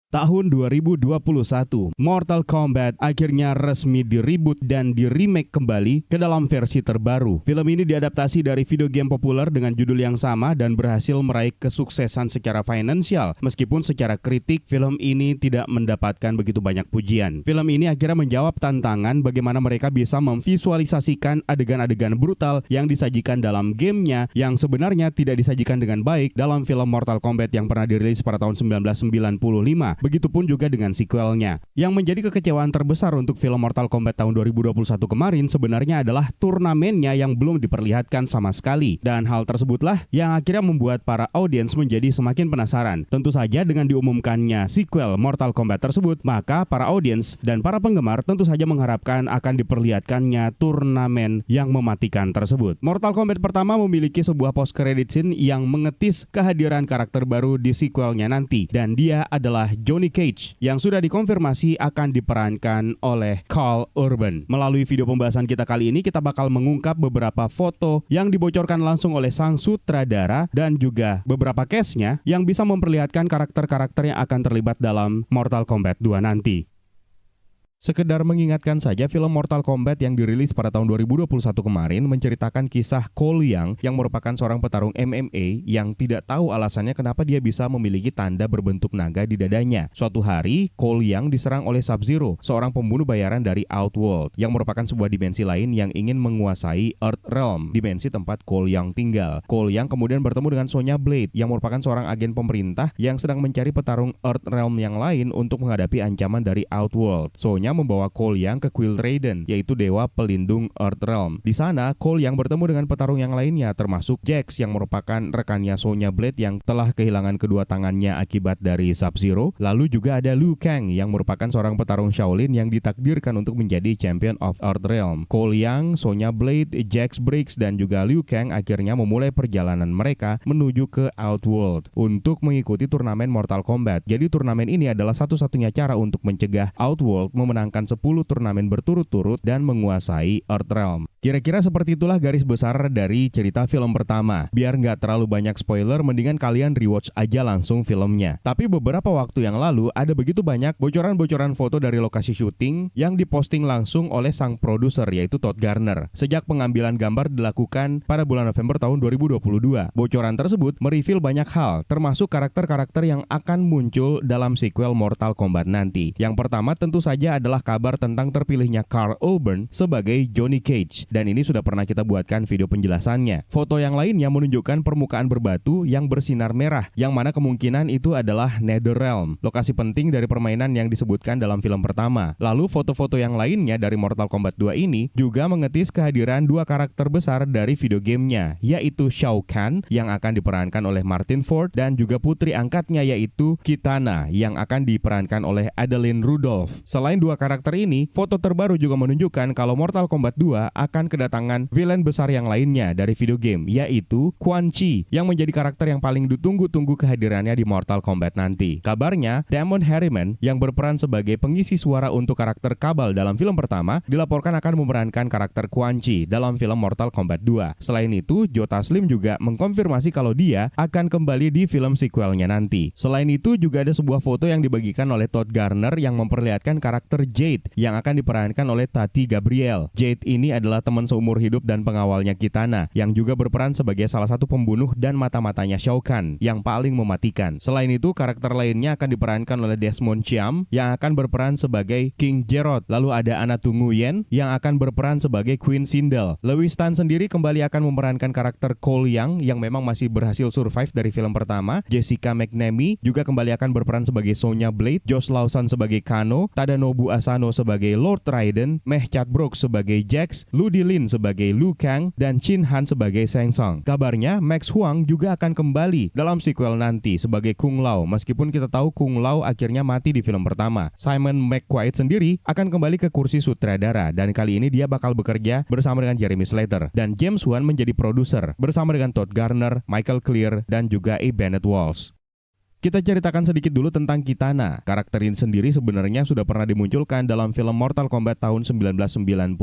Tahun 2021, Mortal Kombat akhirnya resmi di-reboot dan di-remake kembali ke dalam versi terbaru. Film ini diadaptasi dari video game populer dengan judul yang sama dan berhasil meraih kesuksesan secara finansial. Meskipun secara kritik, film ini tidak mendapatkan begitu banyak pujian. Film ini akhirnya menjawab tantangan bagaimana mereka bisa memvisualisasikan adegan-adegan brutal yang disajikan dalam gamenya yang sebenarnya tidak disajikan dengan baik dalam film Mortal Kombat yang pernah dirilis pada tahun 1995. Begitupun juga dengan sequelnya. Yang menjadi kekecewaan terbesar untuk film Mortal Kombat tahun 2021 kemarin sebenarnya adalah turnamennya yang belum diperlihatkan sama sekali. Dan hal tersebutlah yang akhirnya membuat para audiens menjadi semakin penasaran. Tentu saja dengan diumumkannya sequel Mortal Kombat tersebut, maka para audiens dan para penggemar tentu saja mengharapkan akan diperlihatkannya turnamen yang mematikan tersebut. Mortal Kombat pertama memiliki sebuah post credit scene yang mengetis kehadiran karakter baru di sequelnya nanti. Dan dia adalah Johnny Cage yang sudah dikonfirmasi akan diperankan oleh Karl Urban. Melalui video pembahasan kita kali ini, kita bakal mengungkap beberapa foto yang dibocorkan langsung oleh sang sutradara dan juga beberapa case-nya yang bisa memperlihatkan karakter-karakter yang akan terlibat dalam Mortal Kombat 2 nanti. Sekedar mengingatkan saja, film Mortal Kombat yang dirilis pada tahun 2021 kemarin menceritakan kisah Cole Young yang merupakan seorang petarung MMA yang tidak tahu alasannya kenapa dia bisa memiliki tanda berbentuk naga di dadanya. Suatu hari, Cole Young diserang oleh Sub-Zero, seorang pembunuh bayaran dari Outworld yang merupakan sebuah dimensi lain yang ingin menguasai Earth Realm, dimensi tempat Cole Young tinggal. Cole Young kemudian bertemu dengan Sonya Blade yang merupakan seorang agen pemerintah yang sedang mencari petarung Earth Realm yang lain untuk menghadapi ancaman dari Outworld. Sonya membawa Cole Young ke Quill Raiden, yaitu dewa pelindung Earth Realm. Di sana, Cole Young bertemu dengan petarung yang lainnya, termasuk Jax yang merupakan rekannya Sonya Blade yang telah kehilangan kedua tangannya akibat dari Sub-Zero. Lalu juga ada Liu Kang yang merupakan seorang petarung Shaolin yang ditakdirkan untuk menjadi Champion of Earth Realm. Cole Young, Sonya Blade, Jax Briggs, dan juga Liu Kang akhirnya memulai perjalanan mereka menuju ke Outworld untuk mengikuti turnamen Mortal Kombat. Jadi turnamen ini adalah satu-satunya cara untuk mencegah Outworld memenangkan 10 turnamen berturut-turut dan menguasai Earth Realm. Kira-kira seperti itulah garis besar dari cerita film pertama. Biar nggak terlalu banyak spoiler, mendingan kalian rewatch aja langsung filmnya. Tapi beberapa waktu yang lalu ada begitu banyak bocoran-bocoran foto dari lokasi syuting yang diposting langsung oleh sang produser, yaitu Todd Garner. Sejak pengambilan gambar dilakukan pada bulan November tahun 2022. Bocoran tersebut mereveal banyak hal, termasuk karakter-karakter yang akan muncul dalam sequel Mortal Kombat nanti. Yang pertama tentu saja adalah kabar tentang terpilihnya Karl Urban sebagai Johnny Cage. Dan ini sudah pernah kita buatkan video penjelasannya. Foto yang lainnya menunjukkan permukaan berbatu yang bersinar merah, yang mana kemungkinan itu adalah Netherrealm, lokasi penting dari permainan yang disebutkan dalam film pertama. Lalu foto-foto yang lainnya dari Mortal Kombat 2 ini juga mengetis kehadiran dua karakter besar dari video gamenya, yaitu Shao Kahn yang akan diperankan oleh Martin Ford dan juga putri angkatnya yaitu Kitana yang akan diperankan oleh Adeline Rudolph. Selain dua karakter ini, foto terbaru juga menunjukkan kalau Mortal Kombat 2 akan kedatangan villain besar yang lainnya dari video game, yaitu Quan Chi yang menjadi karakter yang paling ditunggu-tunggu kehadirannya di Mortal Kombat nanti. Kabarnya, Damon Harriman yang berperan sebagai pengisi suara untuk karakter Kabal dalam film pertama dilaporkan akan memerankan karakter Quan Chi dalam film Mortal Kombat 2. Selain itu, Joe Taslim juga mengkonfirmasi kalau dia akan kembali di film sequelnya nanti. Selain itu, juga ada sebuah foto yang dibagikan oleh Todd Garner yang memperlihatkan karakter Jade yang akan diperankan oleh Tati Gabrielle. Jade ini adalah teman seumur hidup dan pengawalnya Kitana yang juga berperan sebagai salah satu pembunuh dan mata-matanya Shao Kahn yang paling mematikan. Selain itu, karakter lainnya akan diperankan oleh Desmond Chiam yang akan berperan sebagai King Jerrod. Lalu ada Anatu Nguyen yang akan berperan sebagai Queen Sindel. Lewis Tan sendiri kembali akan memerankan karakter Cole Young yang memang masih berhasil survive dari film pertama. Jessica McNamee juga kembali akan berperan sebagai Sonya Blade, Josh Lawson sebagai Kano, Tadanobu Asano sebagai Lord Raiden, Meh Chat Brooks sebagai Jax, Ludi Lin sebagai Liu Kang, dan Chin Han sebagai Shang Tsung. Kabarnya Max Huang juga akan kembali dalam sequel nanti sebagai Kung Lao, meskipun kita tahu Kung Lao akhirnya mati di film pertama. Simon McQuaid sendiri akan kembali ke kursi sutradara dan kali ini dia bakal bekerja bersama dengan Jeremy Slater, dan James Wan menjadi produser bersama dengan Todd Garner, Michael Clear, dan juga A. Bennett Walsh. Kita ceritakan sedikit dulu tentang Kitana. Karakter ini sendiri sebenarnya sudah pernah dimunculkan dalam film Mortal Kombat tahun 1995.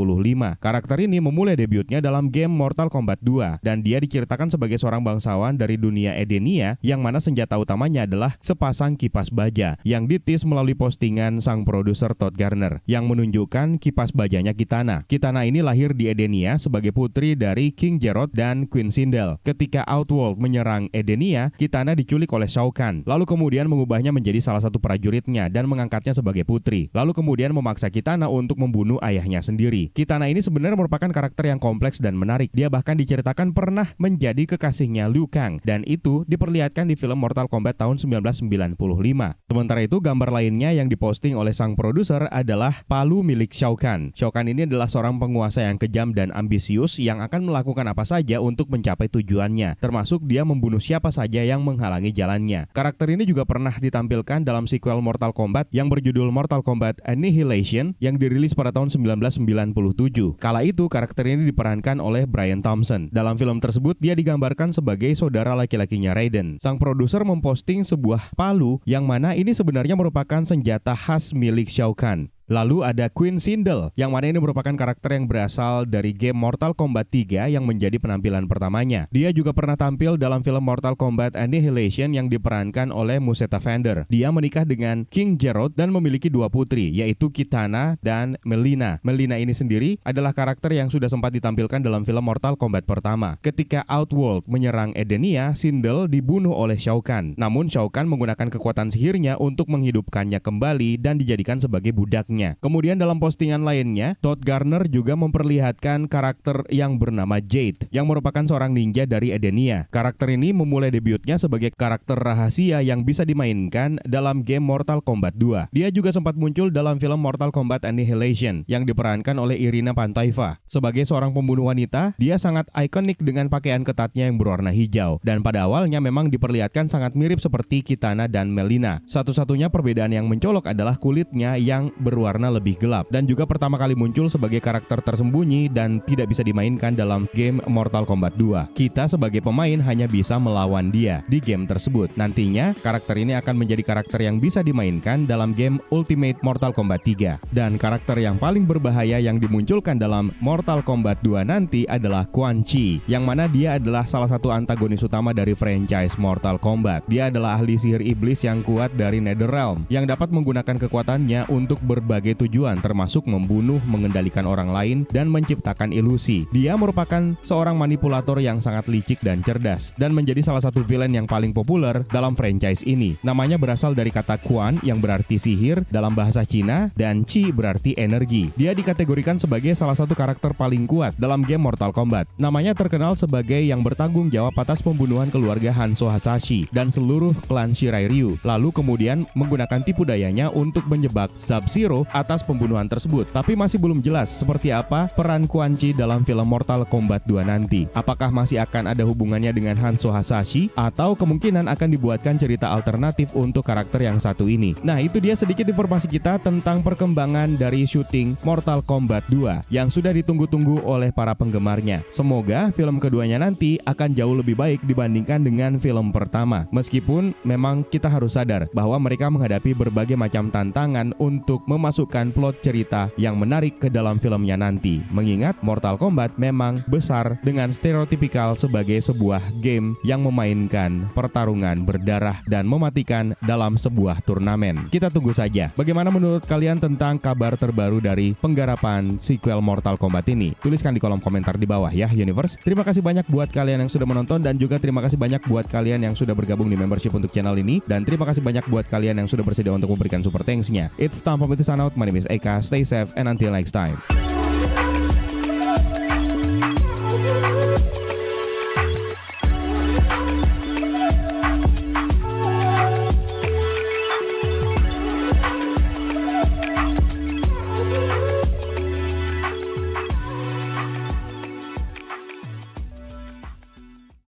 Karakter ini memulai debutnya dalam game Mortal Kombat 2 dan dia diceritakan sebagai seorang bangsawan dari dunia Edenia yang mana senjata utamanya adalah sepasang kipas baja yang ditis melalui postingan sang produser Todd Garner yang menunjukkan kipas bajanya Kitana. Kitana ini lahir di Edenia sebagai putri dari King Jerrod dan Queen Sindel. Ketika Outworld menyerang Edenia, Kitana diculik oleh Shao Kahn, lalu kemudian mengubahnya menjadi salah satu prajuritnya dan mengangkatnya sebagai putri. Lalu kemudian memaksa Kitana untuk membunuh ayahnya sendiri. Kitana ini sebenarnya merupakan karakter yang kompleks dan menarik. Dia bahkan diceritakan pernah menjadi kekasihnya Liu Kang dan itu diperlihatkan di film Mortal Kombat tahun 1995. Sementara itu gambar lainnya yang diposting oleh sang produser adalah palu milik Shao Kahn. Shao Kahn ini adalah seorang penguasa yang kejam dan ambisius yang akan melakukan apa saja untuk mencapai tujuannya, termasuk dia membunuh siapa saja yang menghalangi jalannya. Karakter ini juga pernah ditampilkan dalam sequel Mortal Kombat yang berjudul Mortal Kombat Annihilation yang dirilis pada tahun 1997. Kala itu karakter ini diperankan oleh Brian Thompson. Dalam film tersebut dia digambarkan sebagai saudara laki-lakinya Raiden. Sang produser memposting sebuah palu yang mana ini sebenarnya merupakan senjata khas milik Shao Kahn. Lalu ada Queen Sindel, yang mana ini merupakan karakter yang berasal dari game Mortal Kombat 3 yang menjadi penampilan pertamanya. Dia juga pernah tampil dalam film Mortal Kombat Annihilation yang diperankan oleh Musetta Vander. Dia menikah dengan King Jerrod dan memiliki dua putri, yaitu Kitana dan Melina. Melina ini sendiri adalah karakter yang sudah sempat ditampilkan dalam film Mortal Kombat pertama. Ketika Outworld menyerang Edenia, Sindel dibunuh oleh Shao Kahn. Namun Shao Kahn menggunakan kekuatan sihirnya untuk menghidupkannya kembali dan dijadikan sebagai budaknya. Kemudian dalam postingan lainnya, Todd Garner juga memperlihatkan karakter yang bernama Jade, yang merupakan seorang ninja dari Edenia. Karakter ini memulai debutnya sebagai karakter rahasia yang bisa dimainkan dalam game Mortal Kombat 2. Dia juga sempat muncul dalam film Mortal Kombat Annihilation yang diperankan oleh Irina Pantaiva. Sebagai seorang pembunuh wanita, dia sangat ikonik dengan pakaian ketatnya yang berwarna hijau. Dan pada awalnya memang diperlihatkan sangat mirip seperti Kitana dan Melina. Satu-satunya perbedaan yang mencolok adalah kulitnya yang berwarna lebih gelap dan juga pertama kali muncul sebagai karakter tersembunyi dan tidak bisa dimainkan dalam game Mortal Kombat 2. Kita sebagai pemain hanya bisa melawan dia di game tersebut. Nantinya karakter ini akan menjadi karakter yang bisa dimainkan dalam game Ultimate Mortal Kombat 3. Dan karakter yang paling berbahaya yang dimunculkan dalam Mortal Kombat 2 nanti adalah Quan Chi, yang mana dia adalah salah satu antagonis utama dari franchise Mortal Kombat. Dia adalah ahli sihir iblis yang kuat dari Netherrealm yang dapat menggunakan kekuatannya untuk berbagai tujuan, termasuk membunuh, mengendalikan orang lain, dan menciptakan ilusi. Dia merupakan seorang manipulator yang sangat licik dan cerdas, dan menjadi salah satu villain yang paling populer dalam franchise ini. Namanya berasal dari kata Quan yang berarti sihir dalam bahasa Cina, dan Chi berarti energi. Dia dikategorikan sebagai salah satu karakter paling kuat dalam game Mortal Kombat. Namanya terkenal sebagai yang bertanggung jawab atas pembunuhan keluarga Hanzo Hasashi dan seluruh klan Shirai Ryu. Lalu kemudian menggunakan tipu dayanya untuk menjebak Sub-Zero atas pembunuhan tersebut. Tapi masih belum jelas seperti apa peran Quan Chi dalam film Mortal Kombat 2 nanti. Apakah masih akan ada hubungannya dengan Hanzo Hasashi atau kemungkinan akan dibuatkan cerita alternatif untuk karakter yang satu ini. Nah, itu dia sedikit informasi kita tentang perkembangan dari syuting Mortal Kombat 2 yang sudah ditunggu-tunggu oleh para penggemarnya. Semoga film keduanya nanti akan jauh lebih baik dibandingkan dengan film pertama. Meskipun memang kita harus sadar bahwa mereka menghadapi berbagai macam tantangan untuk memasukkan plot cerita yang menarik ke dalam filmnya nanti. Mengingat Mortal Kombat memang besar dengan stereotipikal sebagai sebuah game yang memainkan pertarungan berdarah dan mematikan dalam sebuah turnamen. Kita tunggu saja. Bagaimana menurut kalian tentang kabar terbaru dari penggarapan sequel Mortal Kombat ini? Tuliskan di kolom komentar di bawah ya, Universe. Terima kasih banyak buat kalian yang sudah menonton dan juga terima kasih banyak buat kalian yang sudah bergabung di membership untuk channel ini dan terima kasih banyak buat kalian yang sudah bersedia untuk memberikan super thanks-nya. It's time for me to sign out. My name is Eka. Stay safe and until next time.